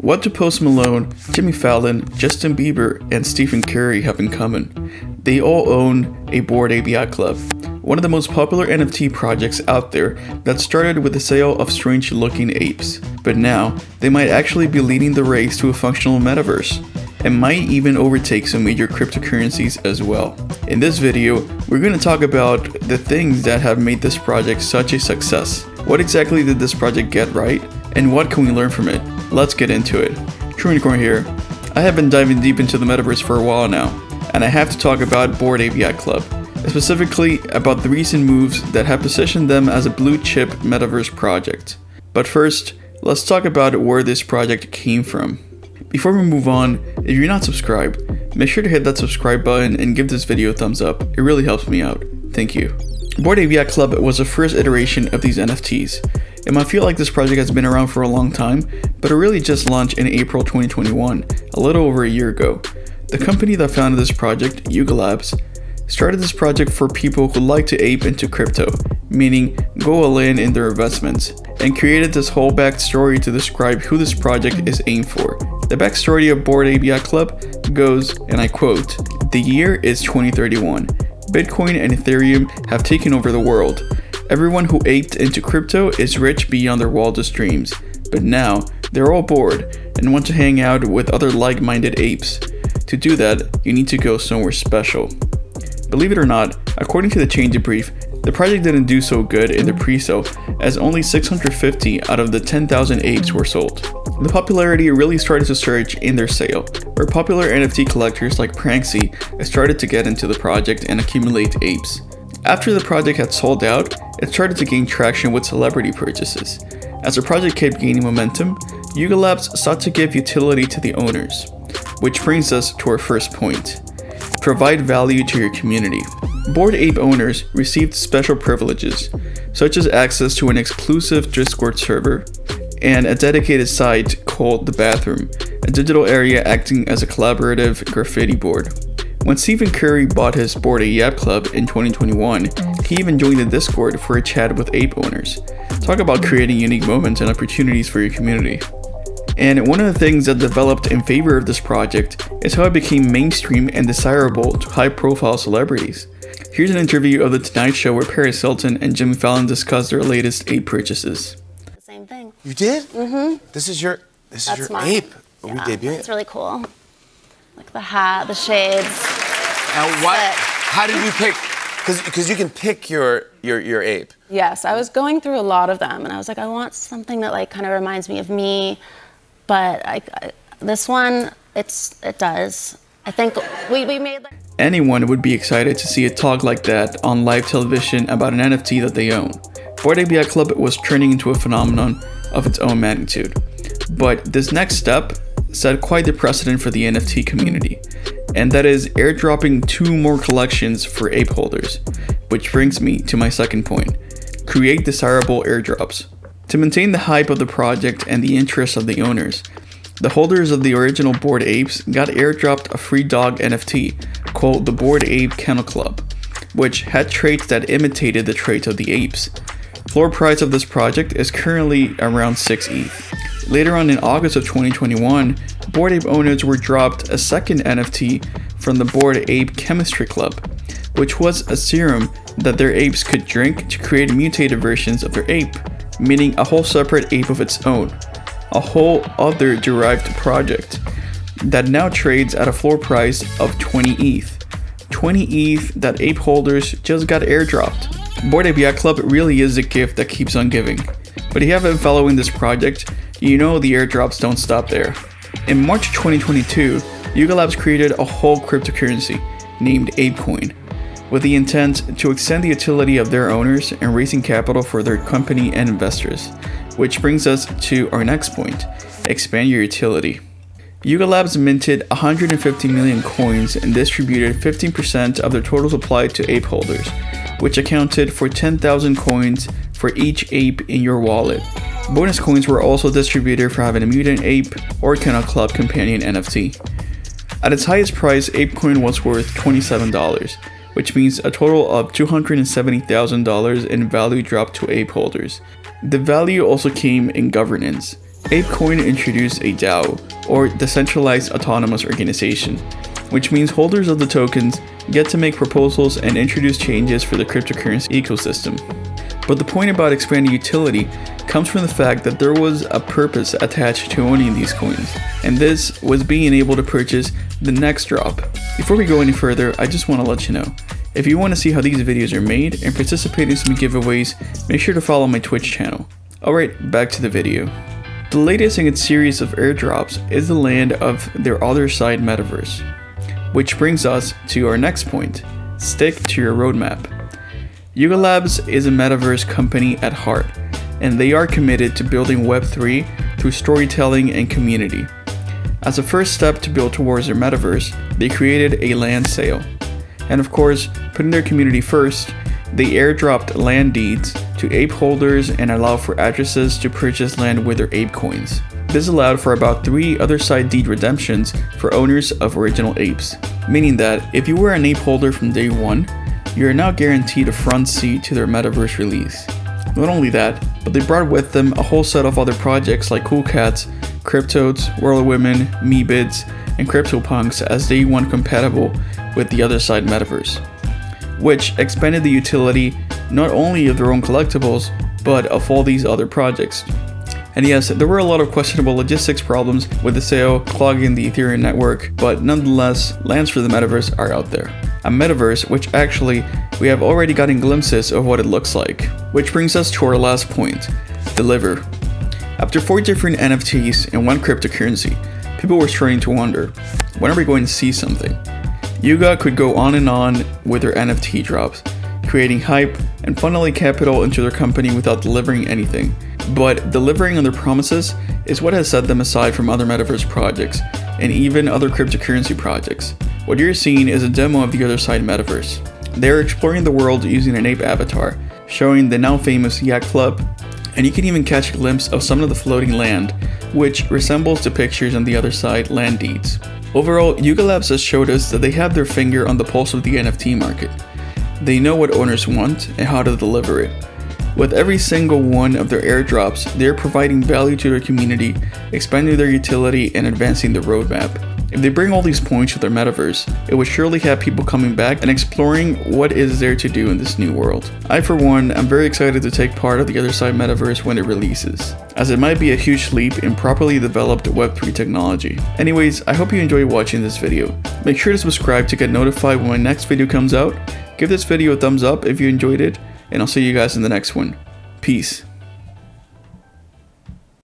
What do Post Malone, Jimmy Fallon, Justin Bieber, and Stephen Curry have in common? They all own a Bored Ape Yacht Club, one of the most popular NFT projects out there that started with the sale of strange-looking apes. But now, they might actually be leading the race to a functional metaverse, and might even overtake some major cryptocurrencies as well. In this video, we're going to talk about the things that have made this project such a success. What exactly did this project get right, and what can we learn from it? Let's get into it. True Unicorn here. I have been diving deep into the metaverse for a while now, and I have to talk about Bored Ape Yacht Club, specifically about the recent moves that have positioned them as a blue chip metaverse project. But first, let's talk about where this project came from. Before we move on, if you're not subscribed, make sure to hit that subscribe button and give this video a thumbs up. It really helps me out. Thank you. Bored Ape Yacht Club was the first iteration of these NFTs. It might feel like this project has been around for a long time, but it really just launched in April 2021, a little over a year ago. The company that founded this project, Yuga Labs, started this project for people who like to ape into crypto, meaning go all in their investments, and created this whole backstory to describe who this project is aimed for. The backstory of Bored Ape Yacht Club goes, and I quote, "The year is 2031. Bitcoin and Ethereum have taken over the world. Everyone who aped into crypto is rich beyond their wildest dreams, but now they're all bored and want to hang out with other like-minded apes. To do that, you need to go somewhere special." Believe it or not, according to the change brief, the project didn't do so good in the pre-sale, as only 650 out of the 10,000 apes were sold. The popularity really started to surge in their sale, where popular NFT collectors like Pranksy started to get into the project and accumulate apes. After the project had sold out, it started to gain traction with celebrity purchases. As the project kept gaining momentum, Yuga Labs sought to give utility to the owners. Which brings us to our first point. Provide value to your community. Bored Ape owners received special privileges, such as access to an exclusive Discord server and a dedicated site called The Bathroom, a digital area acting as a collaborative graffiti board. When Stephen Curry bought his Bored Ape Yacht Club in 2021, he even joined the Discord for a chat with ape owners. Talk about creating unique moments and opportunities for your community. And one of the things that developed in favor of this project is how it became mainstream and desirable to high-profile celebrities. Here's an interview of The Tonight Show where Paris Hilton and Jimmy Fallon discussed their latest ape purchases. Same thing. You did? Mm-hmm. This is your mine. ape. Yeah, We debuted it. It's really cool. Like the hat, the shades. And what? How did you pick? Because you can pick your ape. Yes, I was going through a lot of them, and I was like, I want something that like kind of reminds me of me, but this one, it does. I think we made like. Anyone would be excited to see a talk like that on live television about an NFT that they own. Bored Ape Yacht Club was turning into a phenomenon of its own magnitude. But this next step set quite the precedent for the NFT community, and that is airdropping 2 more collections for ape holders. Which brings me to my second point. Create desirable airdrops. To maintain the hype of the project and the interest of the owners, the holders of the original Bored Apes got airdropped a free dog NFT called the Bored Ape Kennel Club, which had traits that imitated the traits of the apes. Floor price of this project is currently around 6 ETH. Later on in August of 2021, Bored Ape owners were dropped a second NFT from the Bored Ape Chemistry Club, which was a serum that their apes could drink to create mutated versions of their ape, meaning a whole separate ape of its own, a whole other derived project that now trades at a floor price of 20 ETH. 20 ETH that ape holders just got airdropped. Bored Ape Yacht Club really is a gift that keeps on giving. But if you have been following this project, you know the airdrops don't stop there. In March 2022, Yuga Labs created a whole cryptocurrency named ApeCoin, with the intent to extend the utility of their owners and raising capital for their company and investors. Which brings us to our next point, expand your utility. Yuga Labs minted 150 million coins and distributed 15% of their total supply to ape holders, which accounted for 10,000 coins for each ape in your wallet. Bonus coins were also distributed for having a mutant ape or Kennel Club companion NFT. At its highest price, ApeCoin was worth $27, which means a total of $270,000 in value dropped to ape holders. The value also came in governance. ApeCoin introduced a DAO, or Decentralized Autonomous Organization, which means holders of the tokens get to make proposals and introduce changes for the cryptocurrency ecosystem. But the point about expanding utility comes from the fact that there was a purpose attached to owning these coins, and this was being able to purchase the next drop. Before we go any further, I just want to let you know, if you want to see how these videos are made and participate in some giveaways, make sure to follow my Twitch channel. Alright, back to the video. The latest in its series of airdrops is the land of their other side metaverse. Which brings us to our next point, stick to your roadmap. Yuga Labs is a metaverse company at heart, and they are committed to building Web3 through storytelling and community. As a first step to build towards their metaverse, they created a land sale. And of course, putting their community first, they airdropped land deeds to ape holders and allowed for addresses to purchase land with their ape coins. This allowed for about 3 other side deed redemptions for owners of original apes, meaning that if you were an ape holder from day 1, you are now guaranteed a front seat to their metaverse release. Not only that, but they brought with them a whole set of other projects like Cool Cats, Cryptotes, World of Women, Meebids, and CryptoPunks as day 1 compatible with the other side metaverse, which expanded the utility not only of their own collectibles, but of all these other projects. And yes, there were a lot of questionable logistics problems with the sale clogging the Ethereum network, but nonetheless, lands for the metaverse are out there. A metaverse which actually we have already gotten glimpses of what it looks like. Which brings us to our last point, deliver. After 4 different NFTs and 1 cryptocurrency, people were starting to wonder, when are we going to see something? Yuga could go on and on with their NFT drops, creating hype and funneling capital into their company without delivering anything. But delivering on their promises is what has set them aside from other metaverse projects and even other cryptocurrency projects. What you're seeing is a demo of the other side metaverse. They're exploring the world using an ape avatar, showing the now famous Yacht Club, and you can even catch a glimpse of some of the floating land, which resembles the pictures on the other side land deeds. Overall, Yuga Labs has showed us that they have their finger on the pulse of the NFT market. They know what owners want and how to deliver it. With every single one of their airdrops, they are providing value to their community, expanding their utility, and advancing the roadmap. If they bring all these points to their metaverse, it will surely have people coming back and exploring what is there to do in this new world. I, for one, am very excited to take part of the other side metaverse when it releases, as it might be a huge leap in properly developed Web3 technology. Anyways, I hope you enjoyed watching this video. Make sure to subscribe to get notified when my next video comes out. Give this video a thumbs up if you enjoyed it, and I'll see you guys in the next one. Peace.